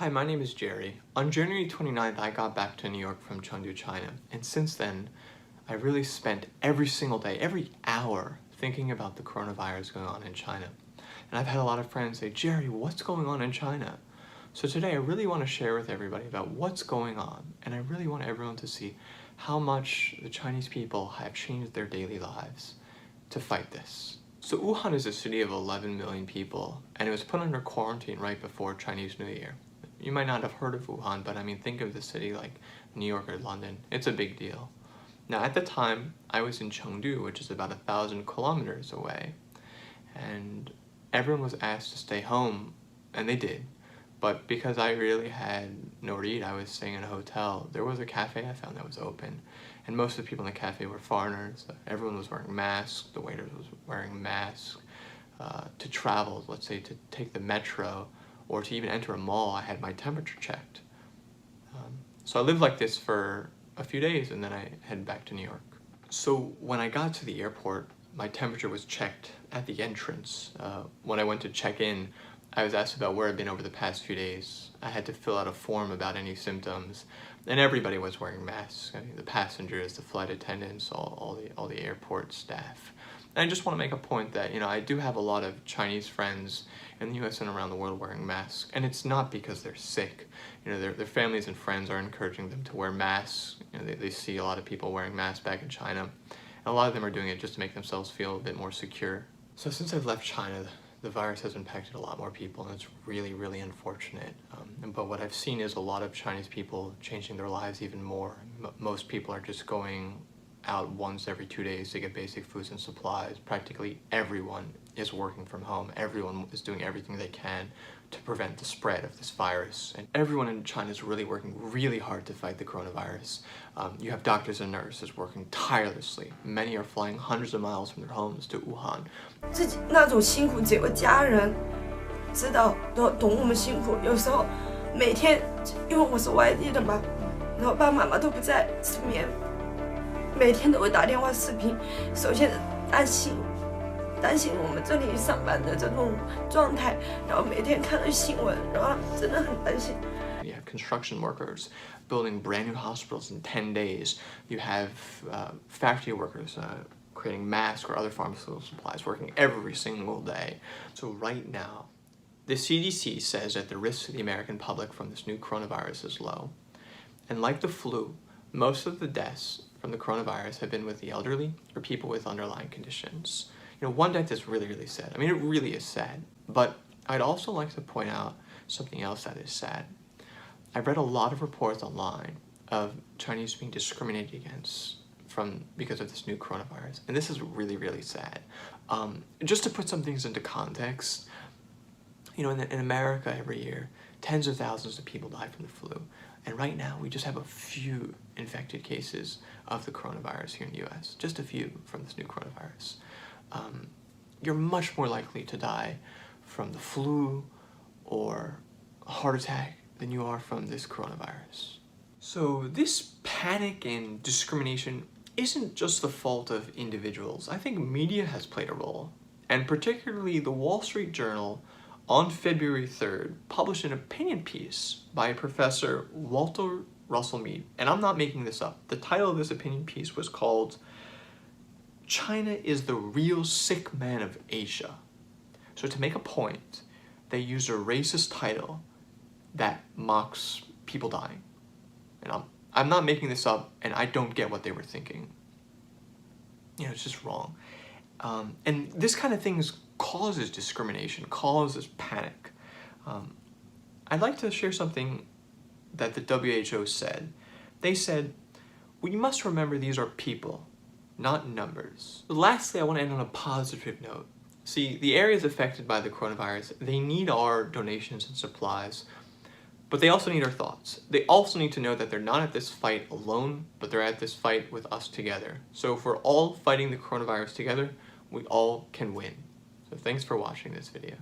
Hi, my name is Jerry. On January 29th, I got back to New York from Chengdu, China, and since then, I really spent every single day, every hour, thinking about the coronavirus going on in China. And I've had a lot of friends say, Jerry, what's going on in China? So today I really want to share with everybody about what's going on, and I really want everyone to see how much the Chinese people have changed their daily lives to fight this. So Wuhan is a city of 11 million people, and it was put under quarantine right before Chinese New Year. You might not have heard of Wuhan, but I mean, think of the city like New York or London. It's a big deal. Now, at the time, I was in Chengdu, which is about 1,000 kilometers away, and everyone was asked to stay home, and they did. But because I really had nowhere to eat, I was staying in a hotel. There was a cafe I found that was open, and most of the people in the cafe were foreigners. Everyone was wearing masks. The waiters was wearing masks. To travel, let's say to take the metro, or to even enter a mall, I had my temperature checked. So I lived like this for a few days, and then I headed back to New York. So when I got to the airport, my temperature was checked at the entrance. When I went to check in, I was asked about where I'd been over the past few days. I had to fill out a form about any symptoms, and everybody was wearing masks. I mean, the passengers, the flight attendants, all the airport staff. And I just want to make a point that, I do have a lot of Chinese friends in the US and around the world wearing masks, and it's not because they're sick. Their families and friends are encouraging them to wear masks. They see a lot of people wearing masks back in China, and a lot of them are doing it just to make themselves feel a bit more secure. So since I've left China, the virus has impacted a lot more people, and it's really, really unfortunate. But what I've seen is a lot of Chinese people changing their lives even more. Most people are just going out once every 2 days to get basic foods and supplies. Practically everyone is working from home. Everyone is doing everything they can to prevent the spread of this virus. And everyone in China is really working really hard to fight the coronavirus. You have doctors and nurses working tirelessly. Many are flying hundreds of miles from their homes to Wuhan. 自己那种辛苦，只有家人知道，都懂我们辛苦。有时候每天，因为我是外地的嘛，然后爸爸妈妈都不在身边，每天都会打电话视频。首先担心我们这里上班的这种状态，然后每天看着新闻，然后真的很担心。You have construction workers building brand new hospitals in 10 days. You have factory workers creating masks or other pharmaceutical supplies, working every single day. So right now, the CDC says that the risk to the American public from this new coronavirus is low. And like the flu, most of the deaths from the coronavirus have been with the elderly or people with underlying conditions. One death is really, really sad. I mean, it really is sad. But I'd also like to point out something else that is sad. I've read a lot of reports online of Chinese being discriminated against because of this new coronavirus. And this is really, really sad. Just to put some things into context, in America every year, tens of thousands of people die from the flu. And right now, we just have a few infected cases of the coronavirus here in the US. Just a few from this new coronavirus. You're much more likely to die from the flu or a heart attack than you are from this coronavirus. So this panic and discrimination isn't just the fault of individuals. I think media has played a role, and particularly the Wall Street Journal on February 3rd published an opinion piece by Professor Walter Russell Mead, and I'm not making this up. The title of this opinion piece was called China is the Real Sick Man of Asia. So to make a point, they used a racist title that mocks people dying. And I'm not making this up, and I don't get what they were thinking. It's just wrong. And this kind of thing causes discrimination, causes panic. I'd like to share something that the WHO said. They said, we must remember these are people, not numbers. Lastly, I want to end on a positive note. See, the areas affected by the coronavirus, they need our donations and supplies, but they also need our thoughts. They also need to know that they're not at this fight alone, but they're at this fight with us together. So if we're all fighting the coronavirus together, we all can win. So thanks for watching this video.